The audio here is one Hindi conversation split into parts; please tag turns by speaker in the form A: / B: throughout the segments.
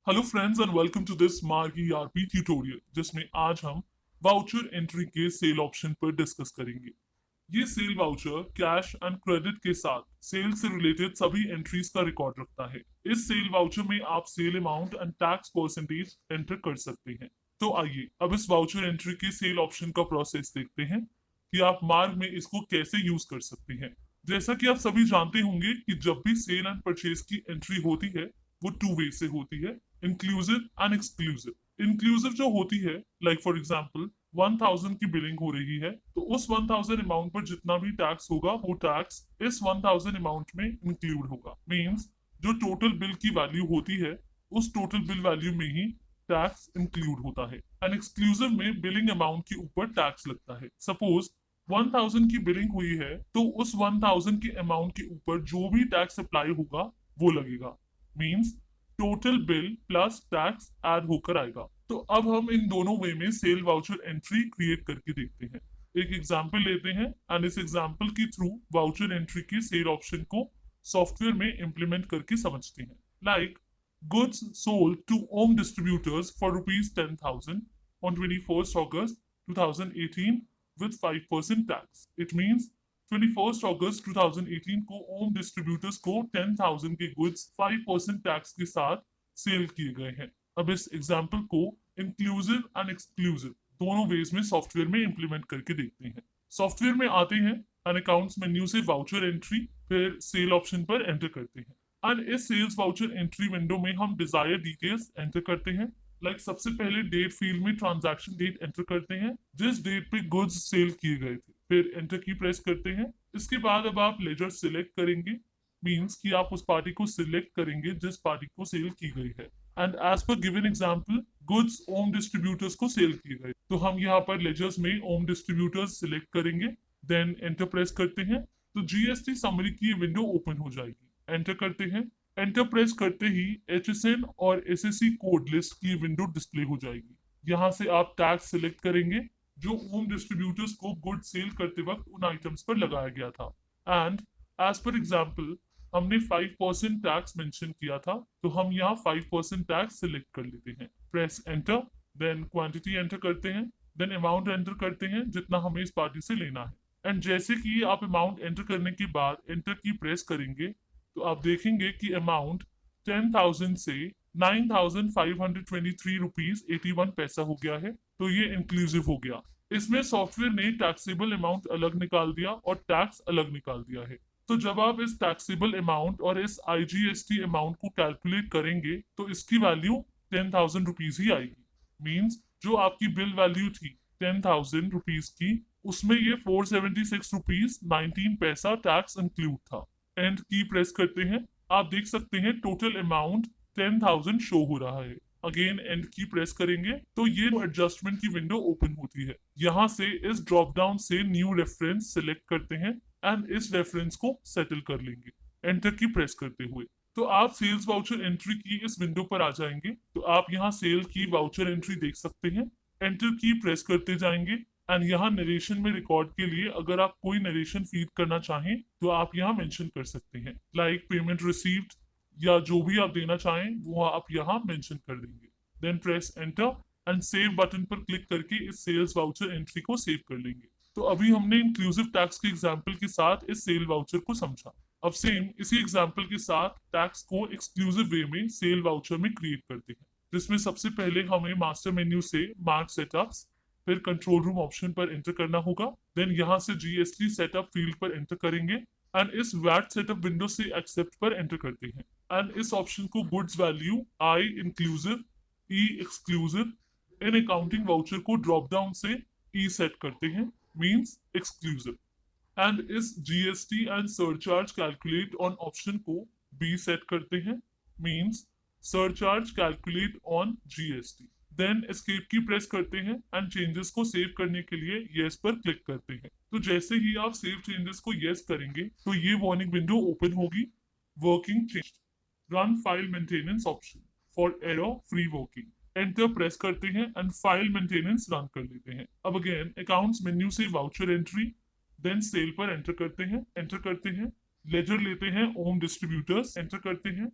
A: Hello friends and welcome to this mark ERP tutorial जिसमें आज हम वाउचर एंट्री के सेल ऑप्शन पर डिस्कस करेंगे। ये sale voucher cash and credit के साथ सेल से रिलेटेड सभी एंट्रीज का रिकॉर्ड रखता है। इस सेल वाउचर में आप sale amount and tax percentage enter कर सकते हैं। तो आइए अब इस वाउचर एंट्री के सेल ऑप्शन का प्रोसेस देखते हैं कि आप मार्क में इसको कैसे यूज कर सकते हैं। जैसा कि आप सभी जानते होंगे कि जब भी सेल एंड परचेज की एंट्री होती है वो टू वे से होती है, इंक्लूसिव एंड एक्सक्लूसिव। इंक्लूसिव जो होती है, लाइक फॉर एग्जांपल 1000 की बिलिंग हो रही है तो उस 1000 अमाउंट पर जितना भी टैक्स होगा वो टैक्स इस 1000 अमाउंट में इंक्लूड होगा। मींस जो टोटल बिल की वैल्यू होती है उस टोटल बिल वैल्यू में ही टैक्स इंक्लूड होता है। एंड एक्सक्लूसिव में बिलिंग अमाउंट के ऊपर टैक्स लगता है। सपोज 1000 की बिलिंग हुई है तो उस 1000 के अमाउंट के ऊपर जो भी टैक्स अप्लाई होगा वो लगेगा। Means total bill plus tax add होकर आएगा। तो अब हम इन दोनों वे में सेल वाउचर एंट्री क्रिएट करके देखते हैं। एक एग्जांपल लेते हैं एंड इस एग्जांपल के थ्रू वाउचर एंट्री के सेल ऑप्शन को सॉफ्टवेयर में इंप्लीमेंट करके समझते हैं। Like goods sold to home distributors for rupees 10,000 on 21st August 2018 with 5% tax. It means 21st August 2018 को होम डिस्ट्रीब्यूटर्स को 10,000 के गुड्स 5% टैक्स के साथ सेल किए गए हैं। अब इस एग्जाम्पल को इंक्लूसिव एंड एक्सक्लूसिव दोनों वेज में सॉफ्टवेयर में इंप्लीमेंट करके देखते हैं। सॉफ्टवेयर में आते हैं एंड अकाउंट्स मेन्यू से वाउचर एंट्री, फिर सेल ऑप्शन पर एंटर करते हैं। एंड इस सेल्स वाउचर एंट्री विंडो में हम डिजायर डिटेल्स एंटर करते हैं। सबसे पहले डेट फील्ड में ट्रांजैक्शन डेट एंटर करते हैं, जिस डेट पे गुड्स सेल किए गए थे, फिर एंटर की प्रेस करते हैं। इसके बाद अब आप लेजर सिलेक्ट करेंगे। मींस कि आप उस पार्टी को सिलेक्ट करेंगे जिस पार्टी को सेल की गई है। And as per given example goods Om distributors को सेल किए गए तो हम यहाँ पर लेजर्स में ओम डिस्ट्रीब्यूटर्स सिलेक्ट करेंगे, देन एंटर प्रेस करते हैं तो जीएसटी समरी की विंडो ओपन हो जाएगी। एंटर करते हैं। एंटर प्रेस करते ही एचएसएन और एसएससी कोड लिस्ट की विंडो डिस्प्ले हो जाएगी। यहाँ से आप टैक्स सिलेक्ट करेंगे जो होम डिस्ट्रीब्यूटर्स को गुड सेल करते वक्त उन आइटम्स पर लगाया गया था। एंड एज पर एग्जाम्पल हमने 5% टैक्स मेंशन किया था तो हम यहाँ 5% टैक्स सिलेक्ट कर लेते हैं। Press enter, then quantity enter करते हैं, देन अमाउंट एंटर करते हैं जितना हमें इस पार्टी से लेना है। एंड जैसे कि आप अमाउंट एंटर करने के बाद एंटर की प्रेस करेंगे तो आप देखेंगे कि अमाउंट 10,000 से 9,523 रुपीज 81 पैसा हो गया है। तो ये इंक्लूसिव हो गया। इसमें सॉफ्टवेयर ने टैक्सेबल अमाउंट अलग निकाल दिया और टैक्स अलग निकाल दिया है। तो जब आप इस टैक्सेबल अमाउंट और इस आईजीएसटी अमाउंट को कैलकुलेट करेंगे तो इसकी वैल्यू 10,000 रुपीज ही आएगी। मीन्स जो आपकी बिल वैल्यू थी 10,000 रुपीज की, उसमें ये 476 रुपीज 19 पैसा टैक्स इंक्लूड था। एंड की प्रेस करते हैं। आप देख सकते हैं टोटल अमाउंट 10,000 शो हो रहा है। अगेन एंड की प्रेस करेंगे तो ये एडजस्टमेंट की विंडो ओपन होती है। यहाँ से इस ड्रॉप डाउन से न्यू रेफरेंस सिलेक्ट करते हैं एंड इस रेफरेंस को सेटल कर लेंगे एंटर की प्रेस करते हुए। तो आप सेल्स वाउचर एंट्री की इस विंडो पर आ जाएंगे तो आप यहाँ सेल की वाउचर एंट्री देख सकते हैं। एंटर की प्रेस करते जाएंगे एंड यहाँ नरेशन में रिकॉर्ड के लिए अगर आप कोई नरेशन फीड करना चाहें तो आप यहाँ मेंशन कर सकते हैं, लाइक पेमेंट रिसीव्ड या जो भी आप देना चाहें वो आप यहाँ मेंशन कर देंगे। Then press enter and save button पर क्लिक करके इस सेल्स वाउचर एंट्री को सेव कर लेंगे। तो अभी हमने इंक्लूसिव टैक्स के एग्जाम्पल के साथ इस सेल वाउचर को समझा। अब सेम इसी एग्जाम्पल के साथ टैक्स को एक्सक्लूसिव वे में सेल वाउचर में क्रिएट करते हैं, जिसमें सबसे पहले हमें मास्टर मेन्यू से मार्क सेटअप्स, फिर कंट्रोल रूम ऑप्शन पर एंटर करना होगा। देन यहाँ से जीएसटी सेटअप फील्ड पर एंटर करेंगे एंड इस वैट सेटअप विंडो से एक्सेप्ट पर एंटर करते हैं। एंड इस ऑप्शन को goods value I inclusive, E exclusive, in accounting voucher को ड्रॉप डाउन से ई सेट करते हैं, मींस एक्सक्लूसिव। एंड इस GST and surcharge calculate on option को बी सेट करते हैं, means surcharge calculate on GST. Then escape key press करते हैं एंड चेंजेस को सेव करने के लिए येस पर क्लिक करते हैं। तो जैसे ही आप सेव चेंजेस को येस करेंगे तो ये वार्निंग विंडो ओपन होगी। Working change, run file maintenance option for error free working. Enter press करते हैं एंड फाइल मेंटेनेंस रन कर लेते हैं। अब अगेन अकाउंट्स मेन्यू से वाउचर एंट्री, देन सेल पर एंटर करते हैं। लेजर लेते हैं ओम डिस्ट्रीब्यूटर्स, एंटर करते हैं।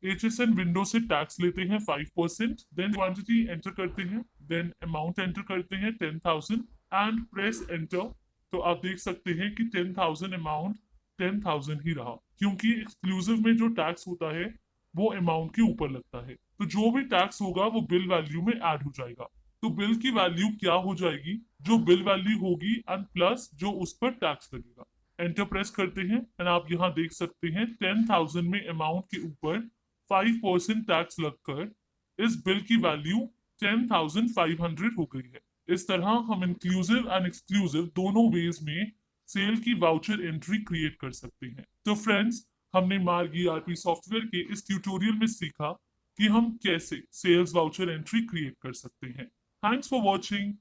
A: HSN विंडो से टैक्स लेते हैं 5%, देन क्वांटिटी एंटर करते हैं, देन अमाउंट एंटर करते हैं 10,000 एंड प्रेस एंटर। तो आप देख सकते हैं कि 10,000 अमाउंट 10,000 ही रहा, क्योंकि एक्सक्लूसिव में जो टैक्स होता है वो अमाउंट के ऊपर लगता है। तो जो भी टैक्स होगा वो बिल वैल्यू में ऐड हो जाएगा। तो बिल की वैल्यू क्या हो जाएगी, जो बिल वैल्यू होगी एंड प्लस जो उस पर टैक्स लगेगा। एंटर प्रेस करते हैं एंड आप यहाँ देख सकते हैं 10,000 में अमाउंट के ऊपर 5% टैक्स लगकर इस बिल की वैल्यू 10,500 हो गई है। इस तरह हम इंक्लूसिव एंड एक्सक्लूसिव दोनों वेज में सेल की वाउचर एंट्री क्रिएट कर सकते हैं। तो फ्रेंड्स, हमने मार्ग ईआरपी सॉफ्टवेयर के इस ट्यूटोरियल में सीखा कि हम कैसे सेल्स वाउचर एंट्री क्रिएट कर सकते हैं। Thanks for watching.